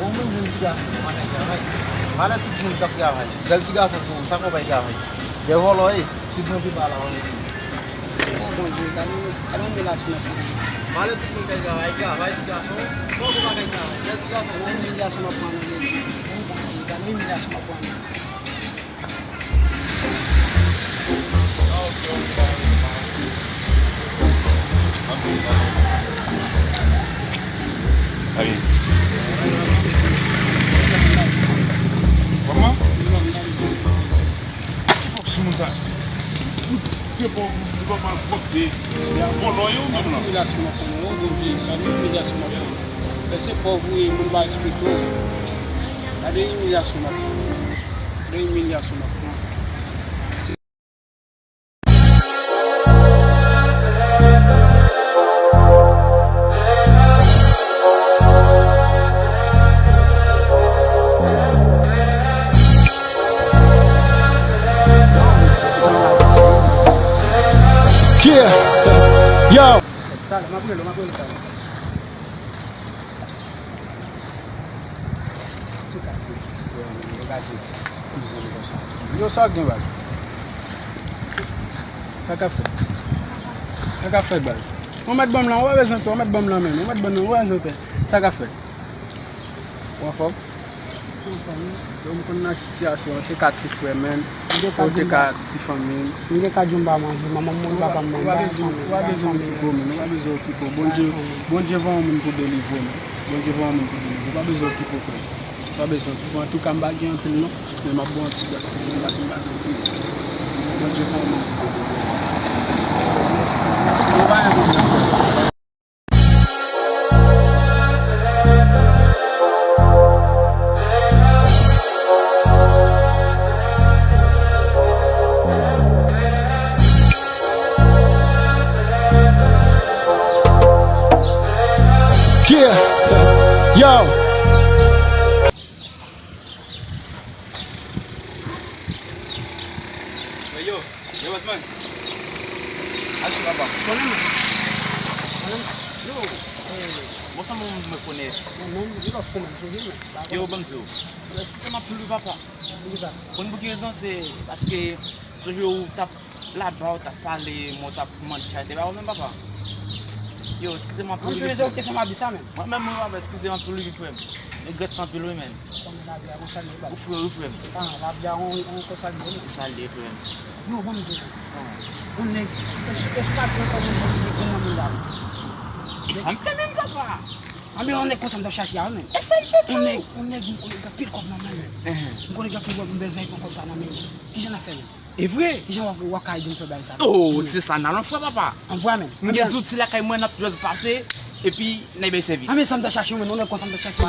Omen juga mana gawe. Mana tu pun tak gawe. Gal siga tu sako bai gawe. Deho loi sidno di bala wani. Kalau milasnya, Mana tu pun gawe siga tu. Ko ko bai gawe. Gal siga tu milas sama mana ni? Kami milas sama mana? Allez. Comment? Sebentar. Dia bawa pas foto. Ya, boleh eu não. Milas sama mana? Kami milas sama mana? Esse povo aí não vai explicar. Ada yang milas sama mana? Ada yang milas sama mana? Yo. Tak, maaf dulu. Yo só alguém vai. Ça café base. On met bon là, on va besoin on met bon là même. On met bon on va besoin ça café. On va donc on a situation te kati frère men. Te kati famille. Ninge kajumba maman mon papa mon. On va besoin bon Dieu va nous pour délivrer. Bon Dieu va nous pour délivrer. Pas besoin qui pour faire. Pas besoin. En tout cas, m'ba gen tel non, mais m'a bon petit parce que on va se battre. Bon Dieu va nous. On va Yo. Yo, what's man? Acho que bom. Você não me conhece? Eu bonjour. Est-ce que ça m'a plu papa? Pour une raison c'est parce que ce jour tape là-bas t'as parlé mon tape manchette là même papa. Yo, excusez-moi pour lui. Tu fais ma bissa même. Moi même moi excusez-moi pour lui frère. Les gars sont plus loin même. Ou frère. Ah, là bien on consacre. Ça les frère. Yo, bon Dieu. On est est-ce pas que Ça me fait même papa. Ah mais on est conscient de chercher même. Et ça me fait On est pile comme même. On est pile comme besoin comme ça même. Qui j'en a fait? est vrai. Qui j'en va cailler de faire ça. Oh, c'est ça n'a l'enfant papa. On voit même. Nous des outils là quand moi n'a plus passer et puis n'a bien service. Ah mais ça me chercher on est conscient de chercher.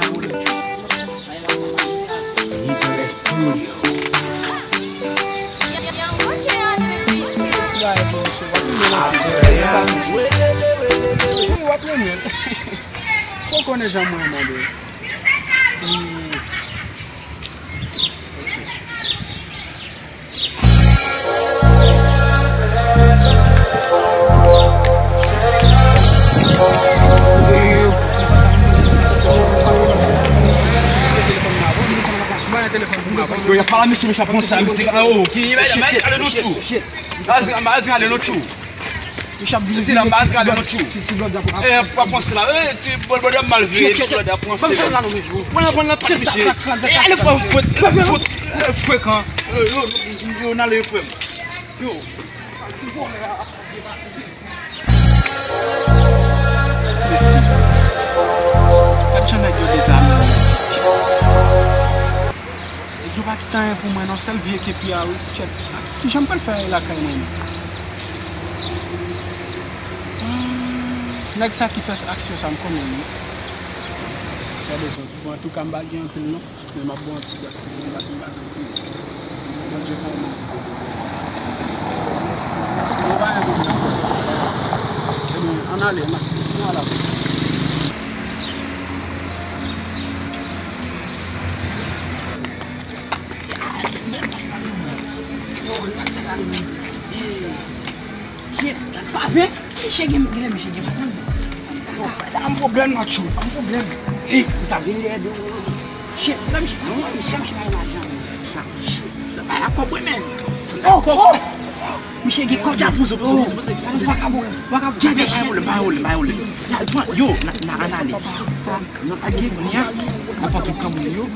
Faut qu'on ait jamais demandé. Eu ia falar mexer com essa oh, que mais ali no tio. Mais ali no tio. Tu la base ali no tio. É para pensar lá, tu pode mal ver, tu pode pensar lá no meio. Quando na parte mexer. Ele foi quand eu na lei foi. Yo. Quand on des amis. Je vais tout temps pour moi, non, seul vieux qui est puis à l'autre. Je n'aime pas le faire la caille. Nèg ça qui fait action ça me connaît. Ça besoin en tout cas m'ba gen un peu non, mais m'a bon petit parce que on va se battre. Bon Dieu on va aller voilà. Pas fait. Cheguei, C'est un problème, Mathieu. un problème. Eh, tá vindo é do... Shit, lá me chama na jamba. Shit, é a copa mesmo. Oh! Me cheguei com o diabo, você acabou. Yo, na análise. Não aqui, minha. Na foto do campo, yo.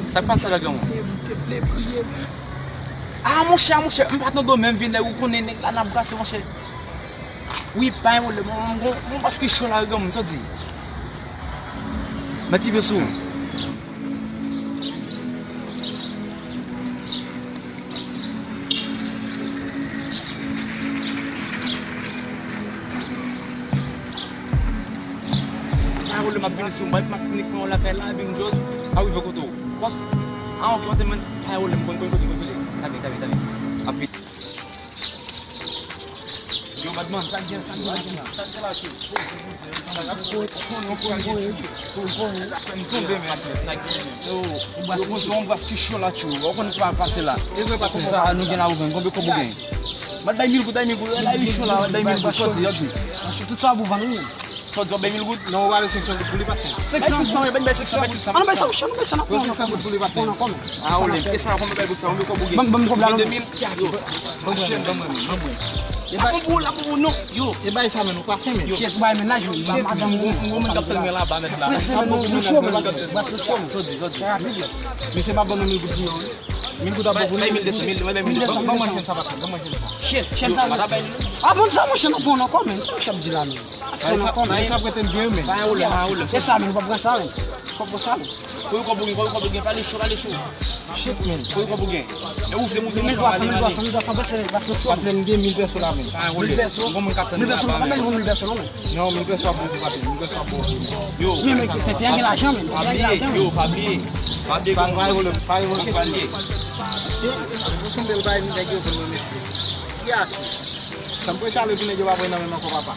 Ça passe là, gars. Ah, mon cher, maintenant dans même ville où qu'on est là na brasse mon cher. Oui, pas le mon parce que je suis là gars, ça dit. Mais tu veux ça? Ah, le m'a bien sur ma technique on l'appelle là bien chose. Ah oui, faut que what? Ah, OK, on demande ah le bon. Tabi. Apit. Yo badman, sanjel la ki. On va ce que là tu. On connaît pas passer là. Ça nous gagne au combien ko bugen. Ma day mil là il show là day mil ko sorti yodi. Tout ça vous vendez. Só do bem mil good. Não vale section de puli batem. Section é bem section. Ah, não vai ser chama, não Você section de puli batem. não come. Ah, olha, que ça como bem ça, on ko bugen. Vamos cobrar no 2000. Non, yo. E vai sabe no quarto mesmo. Shit, vai menagem, vai madam Vamos captar lá ba mettre là. Mais c'est pas bon mil good non. Mil good abo Vai 1000 vamos manter ça va. Shit, ah, vamos lá, mocha não pôr, não come. Não chama de lá, não. Mas sabe que tem bien mesmo. Vai olha. Você sabe, não vai passar, hein? Como sabe? Foi ko bugen para lixo. Shit man. Foi ko bugen. Eu usei muito Me doa, vai ser só. Batem 10.000 pessoas lá mesmo. Ah, olha. Vamos captar lá ba. Não, mil peças, não. Não, 1000 pessoas bom de bater, 1000 pessoas bom. Yo. Mesmo que tem aquela chama, Fabrier. Vai olha. Fabrier. Você não vai nem daqui o meu mestre. E aqui. Tampoco sabe que nem eu vou na mesma copa.